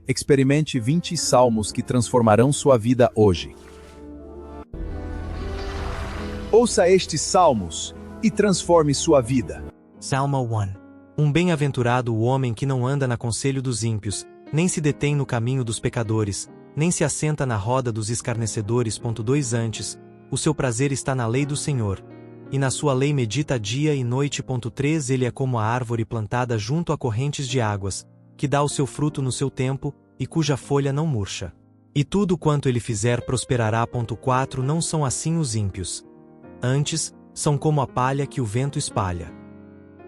Experimente 20 salmos que transformarão sua vida hoje. Ouça estes salmos e transforme sua vida. Salmo 1. Bem-aventurado o homem que não anda no conselho dos ímpios, nem se detém no caminho dos pecadores, nem se assenta na roda dos escarnecedores. 2 Antes, o seu prazer está na lei do Senhor, e na sua lei medita dia e noite. 3 Ele é como a árvore plantada junto a correntes de águas, que dá o seu fruto no seu tempo, e cuja folha não murcha. E tudo quanto ele fizer prosperará. 4 Não são assim os ímpios. Antes, são como a palha que o vento espalha.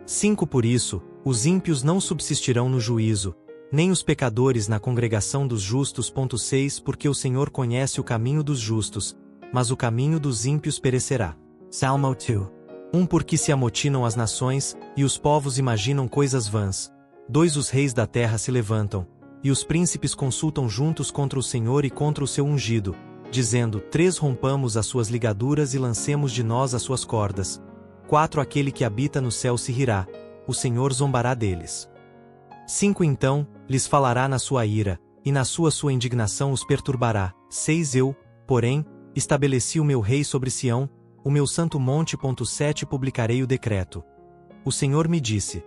5 Por isso, os ímpios não subsistirão no juízo, nem os pecadores na congregação dos justos. 6 Porque o Senhor conhece o caminho dos justos, mas o caminho dos ímpios perecerá. Salmo 2. Porque se amotinam as nações, e os povos imaginam coisas vãs. 2 Os reis da terra se levantam, e os príncipes consultam juntos contra o Senhor e contra o seu ungido, dizendo: 3 Rompamos as suas ligaduras e lancemos de nós as suas cordas. 4 Aquele que habita no céu se rirá, o Senhor zombará deles. 5 Então, lhes falará na sua ira, e na sua indignação os perturbará. 6 Eu, porém, estabeleci o meu rei sobre Sião, o meu santo monte. 7 Publicarei o decreto. O Senhor me disse: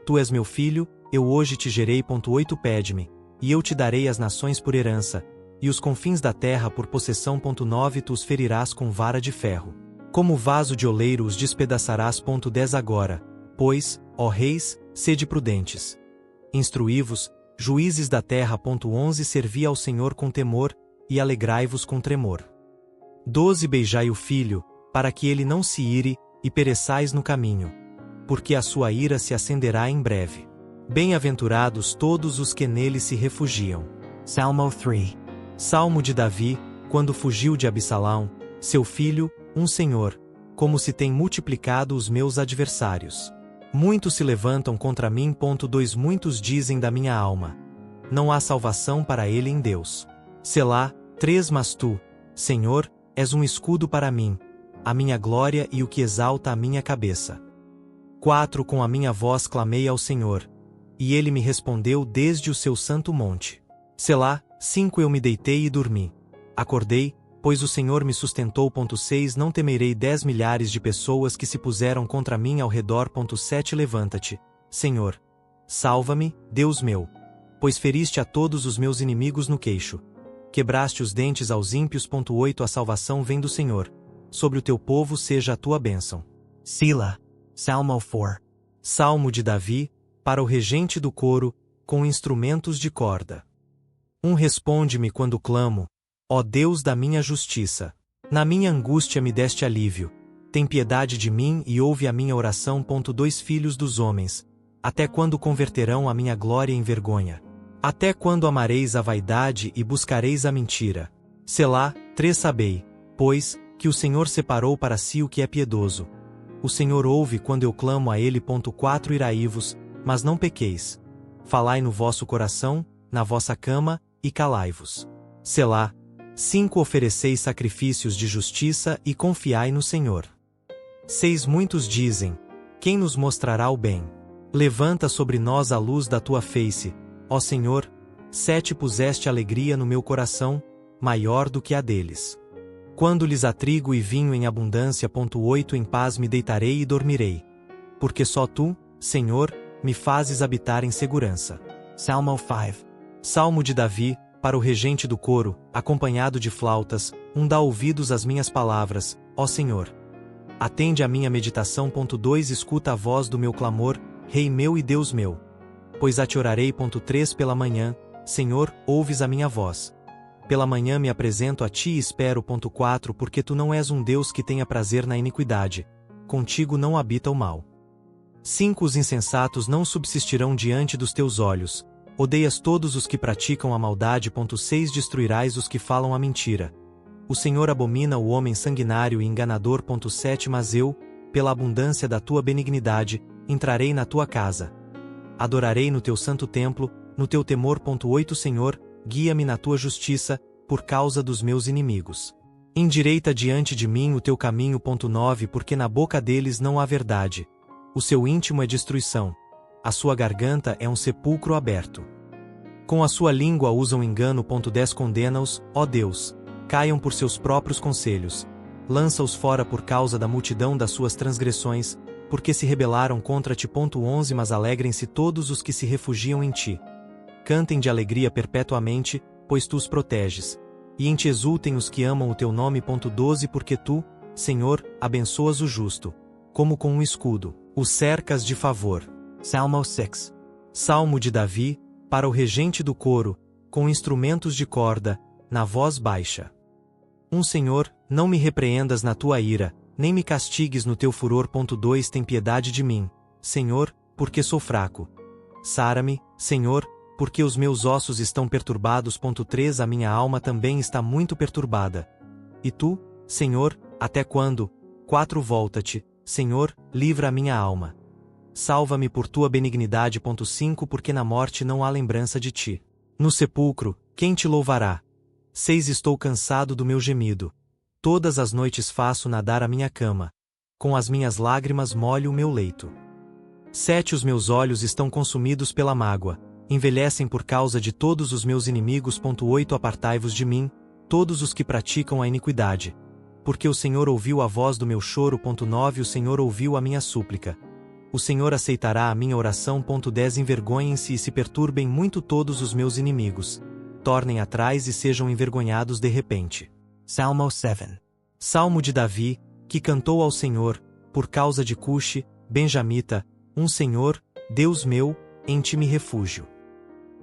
Tu és meu filho, eu hoje te gerei. 8 Pede-me, e eu te darei as nações por herança, e os confins da terra por possessão. 9 Tu os ferirás com vara de ferro. Como vaso de oleiro os despedaçarás. 10 Agora, pois, ó reis, sede prudentes. Instruí-vos, juízes da terra. 11 Servi ao Senhor com temor, e alegrai-vos com tremor. 12 Beijai o filho, para que ele não se ire, e pereçais no caminho, porque a sua ira se acenderá em breve. Bem-aventurados todos os que nele se refugiam. Salmo 3. Salmo de Davi, quando fugiu de Absalão, seu filho, Senhor, como se tem multiplicado os meus adversários. Muitos se levantam contra mim. 2 Muitos dizem da minha alma: não há salvação para ele em Deus. Selá. 3 Mas tu, Senhor, és um escudo para mim, a minha glória e o que exalta a minha cabeça. 4 Com a minha voz clamei ao Senhor, e ele me respondeu desde o seu santo monte. Selá. 5 Eu me deitei e dormi. Acordei, pois o Senhor me sustentou. 6 Não temerei 10 milhares de pessoas que se puseram contra mim ao redor. 7 Levanta-te, Senhor. Salva-me, Deus meu. Pois feriste a todos os meus inimigos no queixo. Quebraste os dentes aos ímpios. 8 A salvação vem do Senhor. Sobre o teu povo seja a tua bênção. Sila. Salmo 4. Salmo de Davi, para o regente do coro, com instrumentos de corda. Responde-me quando clamo, ó Deus da minha justiça. Na minha angústia me deste alívio. Tem piedade de mim e ouve a minha oração. 2 Filhos dos homens, até quando converterão a minha glória em vergonha? Até quando amareis a vaidade e buscareis a mentira? Selá. 3 Sabei, pois, que o Senhor separou para si o que é piedoso. O Senhor ouve quando eu clamo a ele. 4 Iraí-vos, mas não pequeis. Falai no vosso coração, na vossa cama, e calai-vos. Selá. 5 Ofereceis sacrifícios de justiça e confiai no Senhor. 6 Muitos dizem: quem nos mostrará o bem? Levanta sobre nós a luz da tua face, ó Senhor. 7 Puseste alegria no meu coração, maior do que a deles. Quando lhes há trigo e vinho em abundância. 8 Em paz me deitarei e dormirei. Porque só tu, Senhor, me fazes habitar em segurança. Salmo 5. Salmo de Davi, para o regente do coro, acompanhado de flautas. Dá ouvidos às minhas palavras, ó Senhor. Atende à minha meditação. 2 Escuta a voz do meu clamor, Rei meu e Deus meu. Pois a te orarei. 3 Pela manhã, Senhor, ouves a minha voz. Pela manhã me apresento a ti e espero. 4 Porque tu não és um Deus que tenha prazer na iniquidade, contigo não habita o mal. 5 Os insensatos não subsistirão diante dos teus olhos. Odeias todos os que praticam a maldade. 6 Destruirás os que falam a mentira. O Senhor abomina o homem sanguinário e enganador. 7 Mas eu, pela abundância da tua benignidade, entrarei na tua casa. Adorarei no teu santo templo, no teu temor. 8 Senhor, guia-me na tua justiça, por causa dos meus inimigos. Endireita diante de mim o teu caminho. 9 Porque na boca deles não há verdade. O seu íntimo é destruição. A sua garganta é um sepulcro aberto. Com a sua língua usam engano. 10 Condena-os, ó Deus. Caiam por seus próprios conselhos. Lança-os fora por causa da multidão das suas transgressões, porque se rebelaram contra ti. 11 Mas alegrem-se todos os que se refugiam em ti. Cantem de alegria perpetuamente, pois tu os proteges. E em ti exultem os que amam o teu nome. 12 Porque tu, Senhor, abençoas o justo, como com um escudo, o cercas de favor. Salmo 6. Salmo de Davi, para o regente do coro, com instrumentos de corda, na voz baixa. Senhor, não me repreendas na tua ira, nem me castigues no teu furor. 2 Tem piedade de mim, Senhor, porque sou fraco. Sara-me, Senhor, porque os meus ossos estão perturbados. 3 A minha alma também está muito perturbada. E tu, Senhor, até quando? 4 Volta-te, Senhor, livra a minha alma. Salva-me por tua benignidade. 5 Porque na morte não há lembrança de ti. No sepulcro, quem te louvará? 6 Estou cansado do meu gemido. Todas as noites faço nadar a minha cama. Com as minhas lágrimas molho o meu leito. 7 Os meus olhos estão consumidos pela mágoa. Envelhecem por causa de todos os meus inimigos. 8 Apartai-vos de mim, todos os que praticam a iniquidade. Porque o Senhor ouviu a voz do meu choro. 9 O Senhor ouviu a minha súplica. O Senhor aceitará a minha oração. 10 Envergonhem-se e se perturbem muito todos os meus inimigos. Tornem atrás e sejam envergonhados de repente. Salmo 7. Salmo de Davi, que cantou ao Senhor, por causa de Cushi, benjamita, Senhor, Deus meu, em ti me refúgio.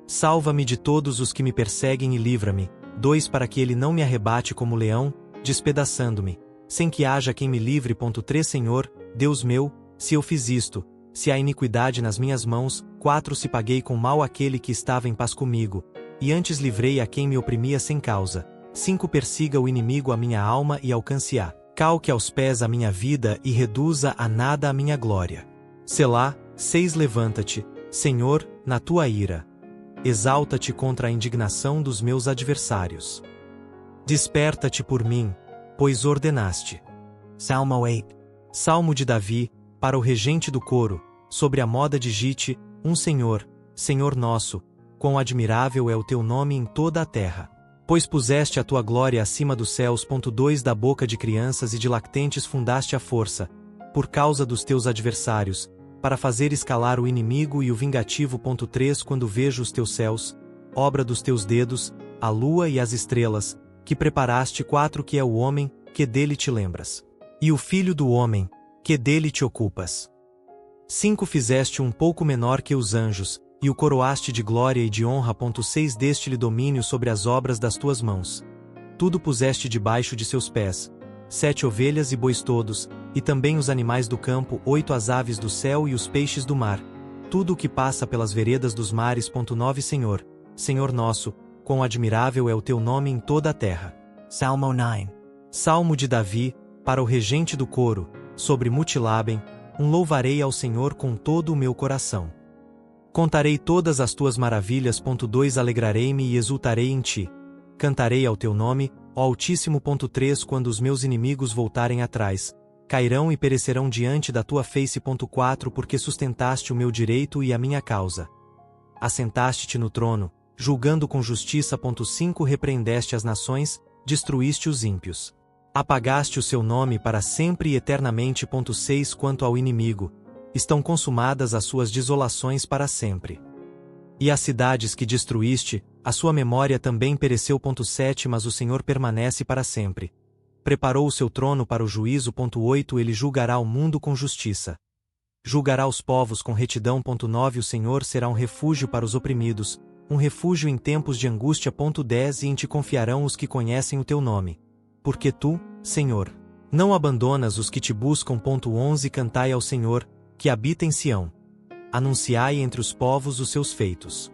Salva-me de todos os que me perseguem e livra-me. 2 Para que ele não me arrebate como leão, despedaçando-me, sem que haja quem me livre. 3 Senhor, Deus meu, se eu fiz isto, se há iniquidade nas minhas mãos. 4 Se paguei com mal aquele que estava em paz comigo, e antes livrei a quem me oprimia sem causa. 5 Persiga o inimigo a minha alma e alcance-a. Calque aos pés a minha vida e reduza a nada a minha glória. Selá. 6 Levanta-te, Senhor, na tua ira. Exalta-te contra a indignação dos meus adversários. Desperta-te por mim, pois ordenaste. Salmo 8. Salmo de Davi, para o regente do coro, sobre a moda de Gite, Senhor, Senhor nosso, quão admirável é o teu nome em toda a terra. Pois puseste a tua glória acima dos céus. 2 Da boca de crianças e de lactentes fundaste a força, por causa dos teus adversários, para fazer escalar o inimigo e o vingativo. 3 Quando vejo os teus céus, obra dos teus dedos, a lua e as estrelas, que preparaste. 4 Que é o homem, que dele te lembras. E o filho do homem, que dele te ocupas. 5 Fizeste um pouco menor que os anjos, e o coroaste de glória e de honra. 6 Deste-lhe domínio sobre as obras das tuas mãos. Tudo puseste debaixo de seus pés. 7 Ovelhas e bois todos, e também os animais do campo. 8 As aves do céu e os peixes do mar. Tudo o que passa pelas veredas dos mares. 9 Senhor, Senhor nosso, quão admirável é o teu nome em toda a terra. Salmo 9. Salmo de Davi, para o regente do coro, sobre Mutilaben, louvarei ao Senhor com todo o meu coração. Contarei todas as tuas maravilhas. 2 Alegrarei-me e exultarei em ti. Cantarei ao teu nome, ó Altíssimo. 3 Quando os meus inimigos voltarem atrás, cairão e perecerão diante da tua face. 4 Porque sustentaste o meu direito e a minha causa. Assentaste-te no trono, julgando com justiça. 5 Repreendeste as nações, destruíste os ímpios. Apagaste o seu nome para sempre e eternamente. 6 Quanto ao inimigo, estão consumadas as suas desolações para sempre. E as cidades que destruíste, a sua memória também pereceu. 7 Mas o Senhor permanece para sempre. Preparou o seu trono para o juízo. 8 Ele julgará o mundo com justiça. Julgará os povos com retidão. 9 O Senhor será um refúgio para os oprimidos, um refúgio em tempos de angústia. 10 E em ti confiarão os que conhecem o teu nome. Porque tu, Senhor, não abandonas os que te buscam. 11 Cantai ao Senhor, que habita em Sião. Anunciai entre os povos os seus feitos.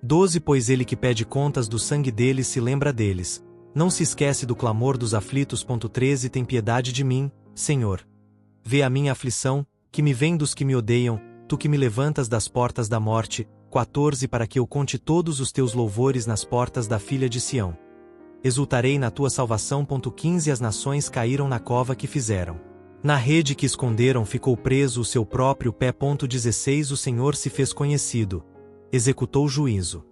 12 Pois ele que pede contas do sangue deles se lembra deles. Não se esquece do clamor dos aflitos. 13 Tem piedade de mim, Senhor. Vê a minha aflição, que me vem dos que me odeiam, tu que me levantas das portas da morte. 14 Para que eu conte todos os teus louvores nas portas da filha de Sião. Exultarei na tua salvação. 15 As nações caíram na cova que fizeram. Na rede que esconderam ficou preso o seu próprio pé. 16 O Senhor se fez conhecido. Executou juízo.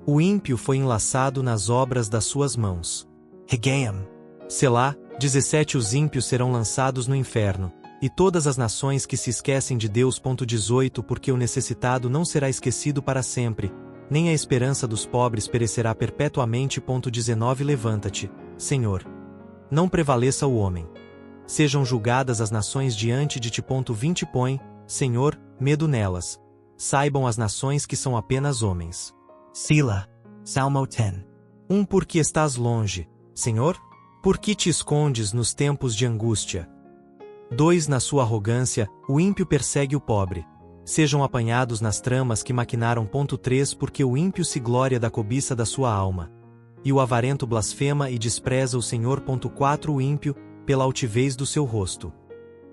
O ímpio foi enlaçado nas obras das suas mãos. Higaim. Selá, 17 Os ímpios serão lançados no inferno, e todas as nações que se esquecem de Deus. 18 Porque o necessitado não será esquecido para sempre, nem a esperança dos pobres perecerá perpetuamente. 19 Levanta-te, Senhor. Não prevaleça o homem. Sejam julgadas as nações diante de ti. 20 Põe, Senhor, medo nelas. Saibam as nações que são apenas homens. Sila. Salmo 10. Porque estás longe, Senhor? Por que te escondes nos tempos de angústia? 2 Na sua arrogância, o ímpio persegue o pobre. Sejam apanhados nas tramas que maquinaram. 3 Porque o ímpio se gloria da cobiça da sua alma. E o avarento blasfema e despreza o Senhor. 4 O ímpio, pela altivez do seu rosto.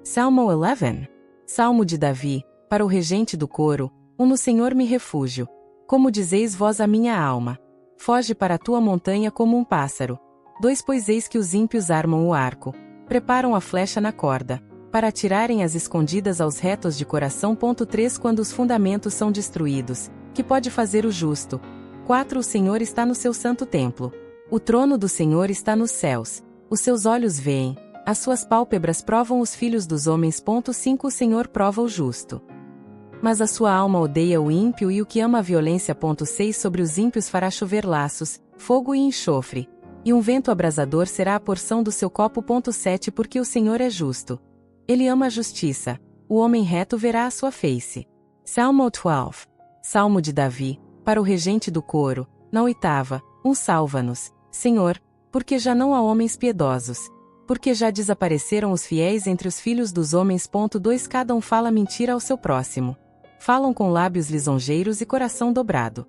Salmo 11. Salmo de Davi, para o regente do coro, no Senhor me refúgio. Como dizeis vós a minha alma? Foge para a tua montanha como um pássaro. 2 Pois eis que os ímpios armam o arco, preparam a flecha na corda, para atirarem as escondidas aos retos de coração. 3 Quando os fundamentos são destruídos, que pode fazer o justo? 4 O Senhor está no seu santo templo. O trono do Senhor está nos céus. Os seus olhos veem, as suas pálpebras provam os filhos dos homens. 5 O Senhor prova o justo, mas a sua alma odeia o ímpio e o que ama a violência. 6 Sobre os ímpios fará chover laços, fogo e enxofre, e um vento abrasador será a porção do seu copo. 7 Porque o Senhor é justo. Ele ama a justiça. O homem reto verá a sua face. Salmo 12. Salmo de Davi, para o regente do coro, na 8ª. Salva-nos, Senhor, porque já não há homens piedosos. Porque já desapareceram os fiéis entre os filhos dos homens. 2 Cada um fala mentira ao seu próximo. Falam com lábios lisonjeiros e coração dobrado.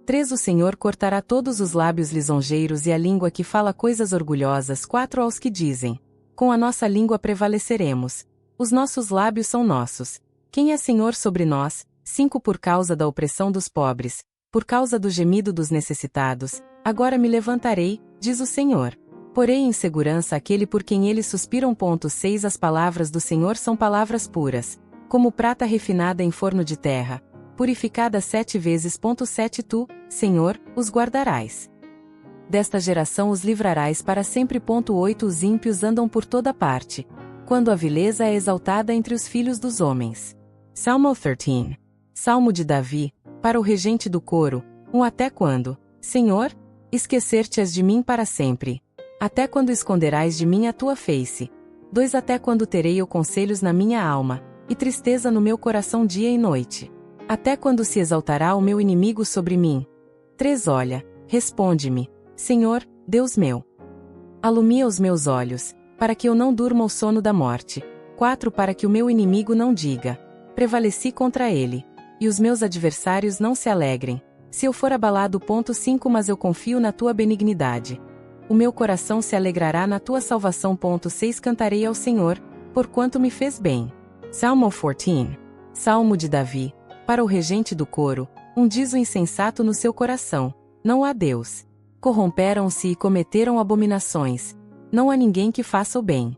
3 O Senhor cortará todos os lábios lisonjeiros e a língua que fala coisas orgulhosas. 4 Aos que dizem: com a nossa língua prevaleceremos. Os nossos lábios são nossos. Quem é Senhor sobre nós? 5 Por causa da opressão dos pobres, por causa do gemido dos necessitados, agora me levantarei, diz o Senhor. Porém em segurança aquele por quem eles suspiram. 6 As palavras do Senhor são palavras puras, como prata refinada em forno de terra, purificada 7 vezes. 7 Tu, Senhor, os guardarás. Desta geração os livrarás para sempre. 8 Os ímpios andam por toda parte, quando a vileza é exaltada entre os filhos dos homens. Salmo 13. Salmo de Davi, para o regente do coro, Até quando, Senhor? Esquecer-te-ás de mim para sempre. Até quando esconderás de mim a tua face? 2 Até quando terei eu conselhos na minha alma, e tristeza no meu coração dia e noite? Até quando se exaltará o meu inimigo sobre mim? 3 Olha, responde-me, Senhor, Deus meu. Alumia os meus olhos, para que eu não durma o sono da morte. 4 Para que o meu inimigo não diga: prevaleci contra ele, e os meus adversários não se alegrem, se eu for abalado. 5 Mas eu confio na tua benignidade. O meu coração se alegrará na tua salvação. 6 Cantarei ao Senhor, porquanto me fez bem. Salmo 14. Salmo de Davi, para o regente do coro, diz o insensato no seu coração: não há Deus. Corromperam-se e cometeram abominações. Não há ninguém que faça o bem.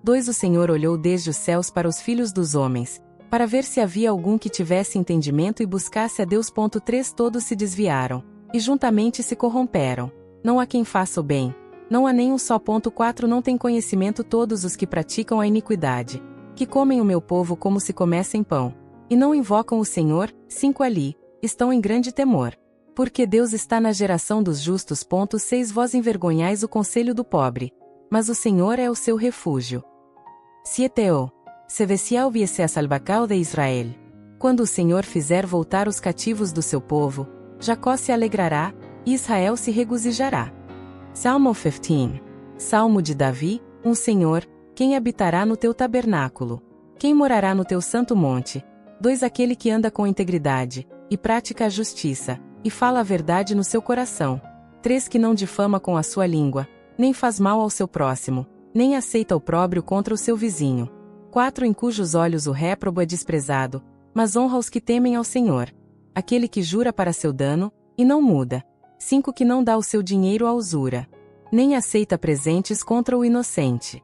2 O Senhor olhou desde os céus para os filhos dos homens, para ver se havia algum que tivesse entendimento e buscasse a Deus. 3 Todos se desviaram, e juntamente se corromperam. Não há quem faça o bem, não há nem um só. 4 Não tem conhecimento todos os que praticam a iniquidade, que comem o meu povo como se comessem pão, e não invocam o Senhor. 5 Ali, estão em grande temor, porque Deus está na geração dos justos. 6 Vós envergonhais o conselho do pobre, mas o Senhor é o seu refúgio. 7 Sevecial viesse a salvacal de Israel. Quando o Senhor fizer voltar os cativos do seu povo, Jacó se alegrará, e Israel se regozijará. Salmo 15. Salmo de Davi, Senhor, quem habitará no teu tabernáculo? Quem morará no teu santo monte? 2 Aquele que anda com integridade, e pratica a justiça, e fala a verdade no seu coração. 3 Que não difama com a sua língua, nem faz mal ao seu próximo, nem aceita opróbrio contra o seu vizinho. 4 Em cujos olhos o réprobo é desprezado, mas honra os que temem ao Senhor. Aquele que jura para seu dano, e não muda. 5 Que não dá o seu dinheiro à usura, nem aceita presentes contra o inocente.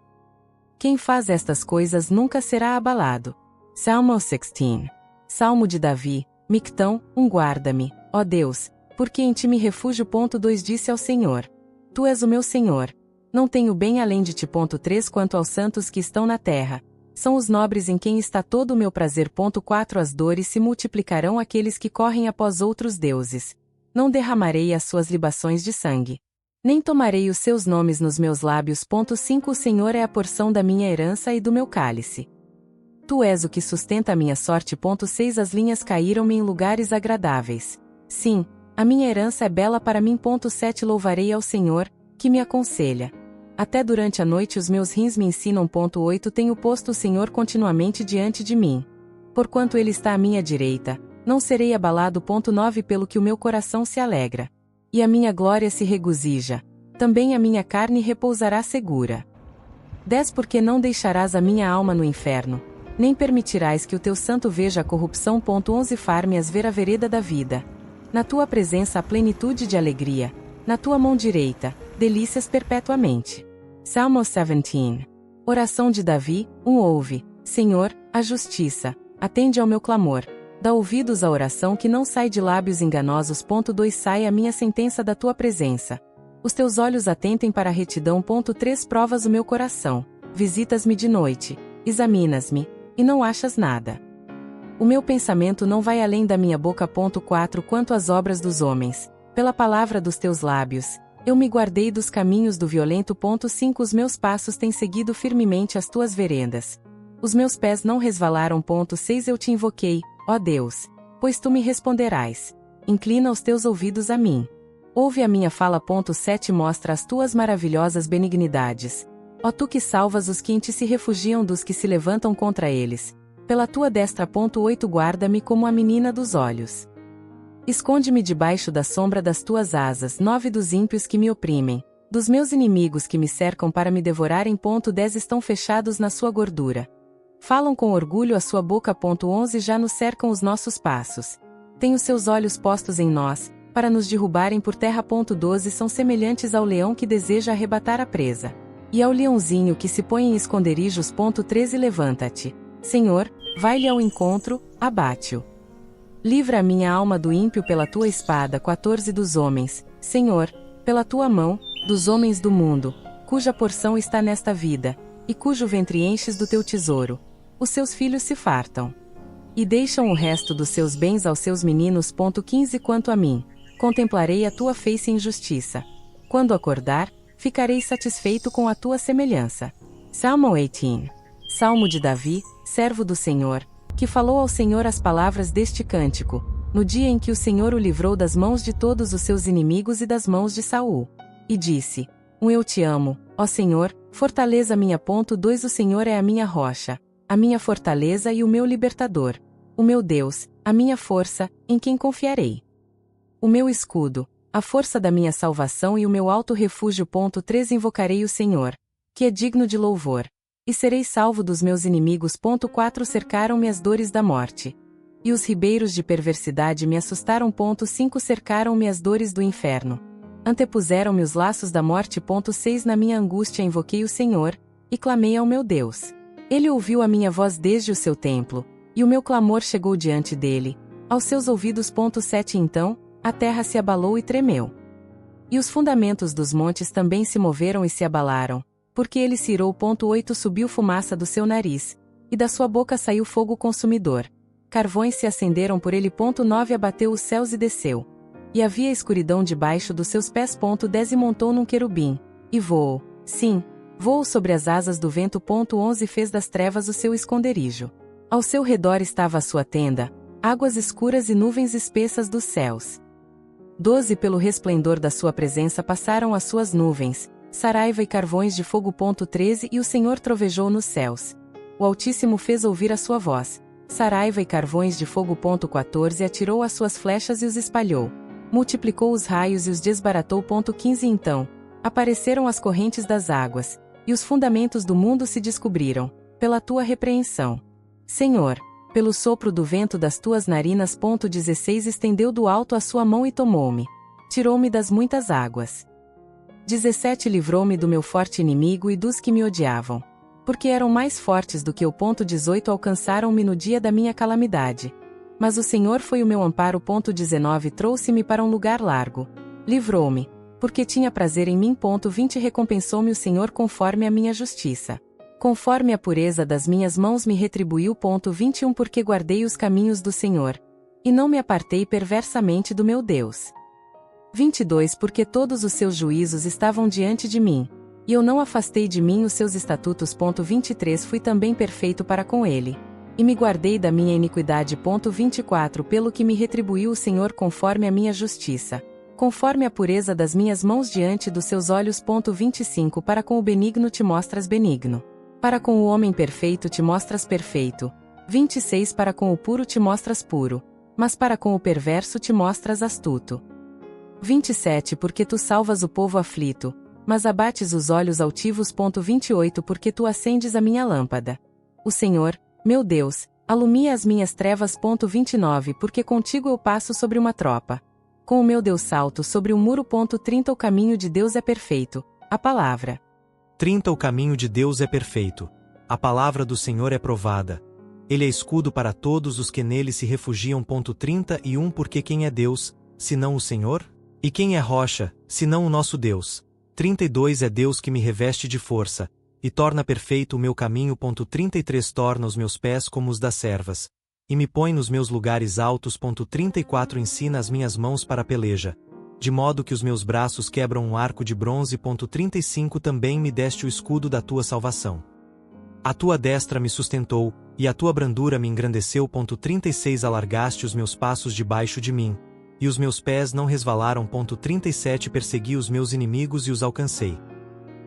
Quem faz estas coisas nunca será abalado. Salmo 16. Salmo de Davi, Mictão, guarda-me, ó Deus, Porque em ti me refúgio. 2 Disse ao Senhor: Tu és o meu Senhor. Não tenho bem além de ti. 3 Quanto aos santos que estão na terra, são os nobres em quem está todo o meu prazer. 4 As dores se multiplicarão àqueles que correm após outros deuses. Não derramarei as suas libações de sangue, nem tomarei os seus nomes nos meus lábios. 5 O Senhor é a porção da minha herança e do meu cálice. Tu és o que sustenta a minha sorte. 6 As linhas caíram-me em lugares agradáveis. Sim, a minha herança é bela para mim. 7 Louvarei ao Senhor, que me aconselha. Até durante a noite os meus rins me ensinam. 8 Tenho posto o Senhor continuamente diante de mim. Porquanto Ele está à minha direita, não serei abalado. 9 Pelo que o meu coração se alegra, e a minha glória se regozija, também a minha carne repousará segura. 10 Porque não deixarás a minha alma no inferno, nem permitirás que o teu santo veja a corrupção. 11 Far-me-as ver a vereda da vida. Na tua presença há plenitude de alegria, na tua mão direita, delícias perpetuamente. Salmo 17. Oração de Davi. Ouve, Senhor, a justiça, atende ao meu clamor. Dá ouvidos à oração que não sai de lábios enganosos. 2 Sai a minha sentença da tua presença. Os teus olhos atentem para a retidão. 3 Provas o meu coração, visitas-me de noite, examinas-me, e não achas nada. O meu pensamento não vai além da minha boca. 4 Quanto às obras dos homens, pela palavra dos teus lábios, eu me guardei dos caminhos do violento. 5 Os meus passos têm seguido firmemente as tuas veredas. Os meus pés não resvalaram. 6 Eu te invoquei, ó Deus, pois tu me responderás. Inclina os teus ouvidos a mim. Ouve a minha fala. 7 Mostra as tuas maravilhosas benignidades. Ó tu que salvas os que em ti se refugiam dos que se levantam contra eles. Pela tua destra. 8 Guarda-me como a menina dos olhos. Esconde-me debaixo da sombra das tuas asas. 9 Dos ímpios que me oprimem, dos meus inimigos que me cercam para me devorarem. 10 Estão fechados na sua gordura. Falam com orgulho a sua boca. 11 Já nos cercam os nossos passos. Tem os seus olhos postos em nós, para nos derrubarem por terra. 12 São semelhantes ao leão que deseja arrebatar a presa, e ao leãozinho que se põe em esconderijos. 13 Levanta-te, Senhor, vai-lhe ao encontro, abate-o. Livra a minha alma do ímpio pela tua espada. 14 Dos homens, Senhor, pela tua mão, dos homens do mundo, cuja porção está nesta vida, e cujo ventre enches do teu tesouro. Os seus filhos se fartam, e deixam o resto dos seus bens aos seus meninos. 15 Quanto a mim, contemplarei a tua face em justiça. Quando acordar, ficarei satisfeito com a tua semelhança. Salmo 18. Salmo de Davi, servo do Senhor, que falou ao Senhor as palavras deste cântico, no dia em que o Senhor o livrou das mãos de todos os seus inimigos e das mãos de Saul. E disse: Eu te amo, ó Senhor, fortaleza minha. 2 O Senhor é a minha rocha, a minha fortaleza e o meu libertador, o meu Deus, a minha força, em quem confiarei. O meu escudo, a força da minha salvação e o meu alto refúgio. 3 Invocarei o Senhor, que é digno de louvor, e serei salvo dos meus inimigos. 4 Cercaram-me as dores da morte, e os ribeiros de perversidade me assustaram. 5 Cercaram-me as dores do inferno, antepuseram-me os laços da morte. 6 Na minha angústia invoquei o Senhor, e clamei ao meu Deus. Ele ouviu a minha voz desde o seu templo, e o meu clamor chegou diante dele, aos seus ouvidos. 7 Então, a terra se abalou e tremeu, e os fundamentos dos montes também se moveram e se abalaram, porque ele se irou. 8 Subiu fumaça do seu nariz, e da sua boca saiu fogo consumidor. Carvões se acenderam por ele. 9 Abateu os céus e desceu, e havia escuridão debaixo dos seus pés. 10 E montou num querubim, e voou, sim, voou sobre as asas do vento. 11 Fez das trevas o seu esconderijo. Ao seu redor estava a sua tenda, águas escuras e nuvens espessas dos céus. 12 Pelo resplendor da sua presença passaram as suas nuvens, saraiva e carvões de fogo. 13 E o Senhor trovejou nos céus. O Altíssimo fez ouvir a sua voz, saraiva e carvões de fogo. 14 Atirou as suas flechas e os espalhou, multiplicou os raios e os desbaratou. 15 Então, apareceram as correntes das águas, e os fundamentos do mundo se descobriram, pela tua repreensão, Senhor, pelo sopro do vento das tuas narinas. 16 Estendeu do alto a sua mão e tomou-me, tirou-me das muitas águas. 17 Livrou-me do meu forte inimigo e dos que me odiavam, porque eram mais fortes do que eu. 18 Alcançaram-me no dia da minha calamidade, Mas o Senhor foi o meu amparo. 19 Trouxe-me para um lugar largo. Livrou-me, porque tinha prazer em mim. 20 Recompensou-me o Senhor conforme a minha justiça. Conforme a pureza das minhas mãos me retribuiu. 21 Porque guardei os caminhos do Senhor, e não me apartei perversamente do meu Deus. 22 Porque todos os seus juízos estavam diante de mim, e eu não afastei de mim os seus estatutos. 23 Fui também perfeito para com ele, e me guardei da minha iniquidade. 24 Pelo que me retribuiu o Senhor conforme a minha justiça, conforme a pureza das minhas mãos diante dos seus olhos. 25 Para com o benigno te mostras benigno, para com o homem perfeito te mostras perfeito. 26 Para com o puro te mostras puro, mas para com o perverso te mostras astuto. 27 Porque tu salvas o povo aflito, mas abates os olhos altivos. 28 Porque tu acendes a minha lâmpada. O Senhor, meu Deus, alumia as minhas trevas. 29 Porque contigo eu passo sobre uma tropa, com o meu Deus salto sobre um muro. 30 O caminho de Deus é perfeito, a palavra. 30 O caminho de Deus é perfeito. A palavra do Senhor é provada. Ele é escudo para todos os que nele se refugiam. 31 Porque quem é Deus, senão o Senhor? E quem é rocha, senão o nosso Deus? 32 É Deus que me reveste de força, e torna perfeito o meu caminho. 33 Torna os meus pés como os das servas, e me põe nos meus lugares altos. 34 Ensina as minhas mãos para a peleja, de modo que os meus braços quebram um arco de bronze. 35 Também me deste o escudo da tua salvação. A tua destra me sustentou, e a tua brandura me engrandeceu. 36 Alargaste os meus passos debaixo de mim, e os meus pés não resvalaram. 37 Persegui os meus inimigos e os alcancei,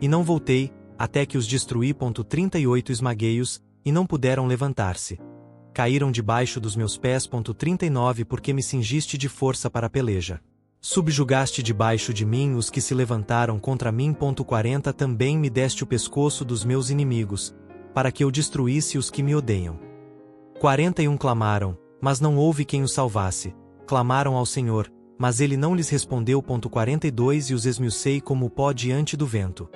e não voltei, até que os destruí. 38 Esmaguei-os, e não puderam levantar-se. Caíram debaixo dos meus pés. 39 Porque me cingiste de força para a peleja. Subjugaste debaixo de mim os que se levantaram contra mim. 40 Também me deste o pescoço dos meus inimigos, para que eu destruísse os que me odeiam. 41 Clamaram, mas não houve quem os salvasse. Clamaram ao Senhor, mas ele não lhes respondeu. 42 E os esmiucei como o pó diante do vento.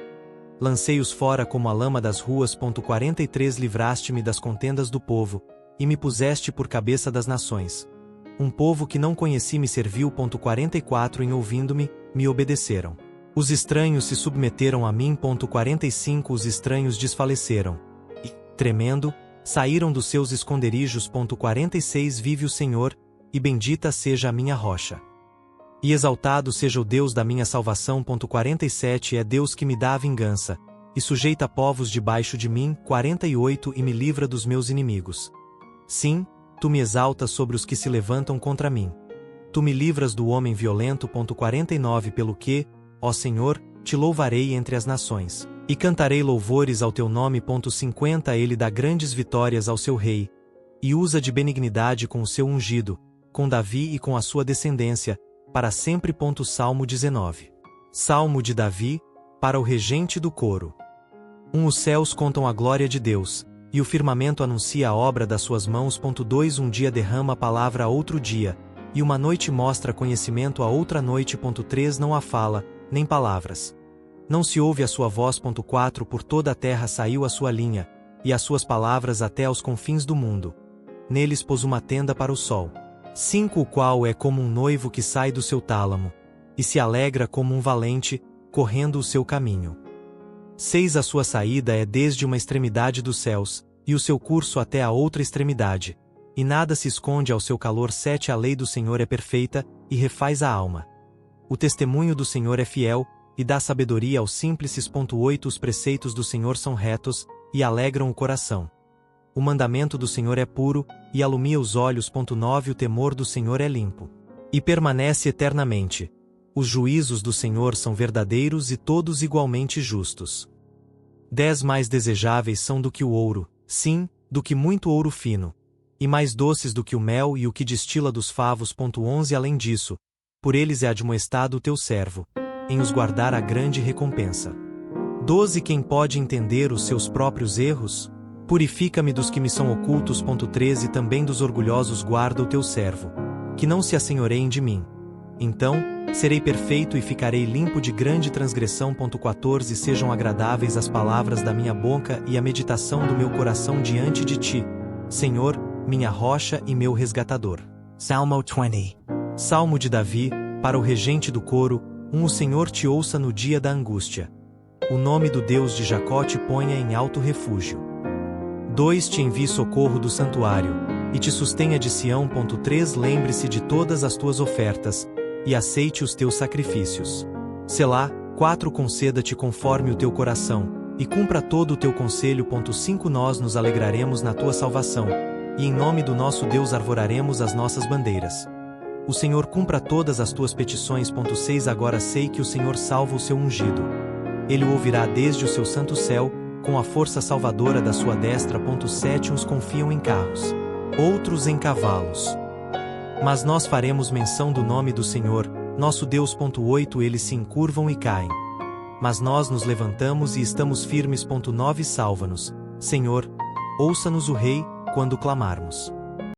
Lancei-os fora como a lama das ruas. 43 Livraste-me das contendas do povo, e me puseste por cabeça das nações. Um povo que não conheci me serviu. 44 Em ouvindo-me, me obedeceram. Os estranhos se submeteram a mim. 45 Os estranhos desfaleceram, e, tremendo, saíram dos seus esconderijos. 46 Vive o Senhor, e bendita seja a minha rocha, e exaltado seja o Deus da minha salvação. 47 É Deus que me dá a vingança, e sujeita povos debaixo de mim. 48 E me livra dos meus inimigos. Sim, tu me exaltas sobre os que se levantam contra mim. Tu me livras do homem violento. 49 Pelo que, ó Senhor, te louvarei entre as nações, e cantarei louvores ao teu nome. 50 Ele dá grandes vitórias ao seu rei, e usa de benignidade com o seu ungido, com Davi e com a sua descendência, para sempre. Salmo 19. Salmo de Davi, para o regente do coro. Os céus contam a glória de Deus, e o firmamento anuncia a obra das suas mãos. 2 Um dia derrama a palavra a outro dia, e uma noite mostra conhecimento a outra noite. 3 Não há fala, nem palavras. Não se ouve a sua voz. 4 Por toda a terra saiu a sua linha, e as suas palavras até aos confins do mundo. Neles pôs uma tenda para o sol. 5 O qual é como um noivo que sai do seu tálamo, e se alegra como um valente, correndo o seu caminho. 6 A sua saída é desde uma extremidade dos céus, e o seu curso até a outra extremidade, e nada se esconde ao seu calor. 7 A lei do Senhor é perfeita, e refaz a alma. O testemunho do Senhor é fiel, e dá sabedoria aos simples. 8 Os preceitos do Senhor são retos, e alegram o coração. O mandamento do Senhor é puro, e alumia os olhos. 9 O temor do Senhor é limpo, e permanece eternamente. Os juízos do Senhor são verdadeiros e todos igualmente justos. 10 Mais desejáveis são do que o ouro, sim, do que muito ouro fino, e mais doces do que o mel e o que destila dos favos. 11 Além disso, por eles é admoestado o teu servo, em os guardar a grande recompensa. 12 Quem pode entender os seus próprios erros? Purifica-me dos que me são ocultos. 13 Também dos orgulhosos guarda o teu servo, que não se assenhoreiem de mim. Então, serei perfeito e ficarei limpo de grande transgressão. 14 Sejam agradáveis as palavras da minha boca e a meditação do meu coração diante de ti, Senhor, minha rocha e meu resgatador. Salmo 20. Salmo de Davi, para o regente do coro, o Senhor te ouça no dia da angústia. O nome do Deus de Jacó te ponha em alto refúgio. 2 Te envie socorro do santuário, e te sustenha de Sião. 3 Lembre-se de todas as tuas ofertas, e aceite os teus sacrifícios. Selá. 4 Conceda-te conforme o teu coração, e cumpra todo o teu conselho. 5 Nós nos alegraremos na tua salvação, e em nome do nosso Deus arvoraremos as nossas bandeiras. O Senhor cumpra todas as tuas petições. 6 Agora sei que o Senhor salva o seu ungido. Ele o ouvirá desde o seu santo céu, com a força salvadora da sua destra. 7 Uns confiam em carros, outros em cavalos. Mas nós faremos menção do nome do Senhor, nosso Deus. 8 Eles se encurvam e caem, mas nós nos levantamos e estamos firmes. 9 Salva-nos, Senhor, ouça-nos o Rei, quando clamarmos.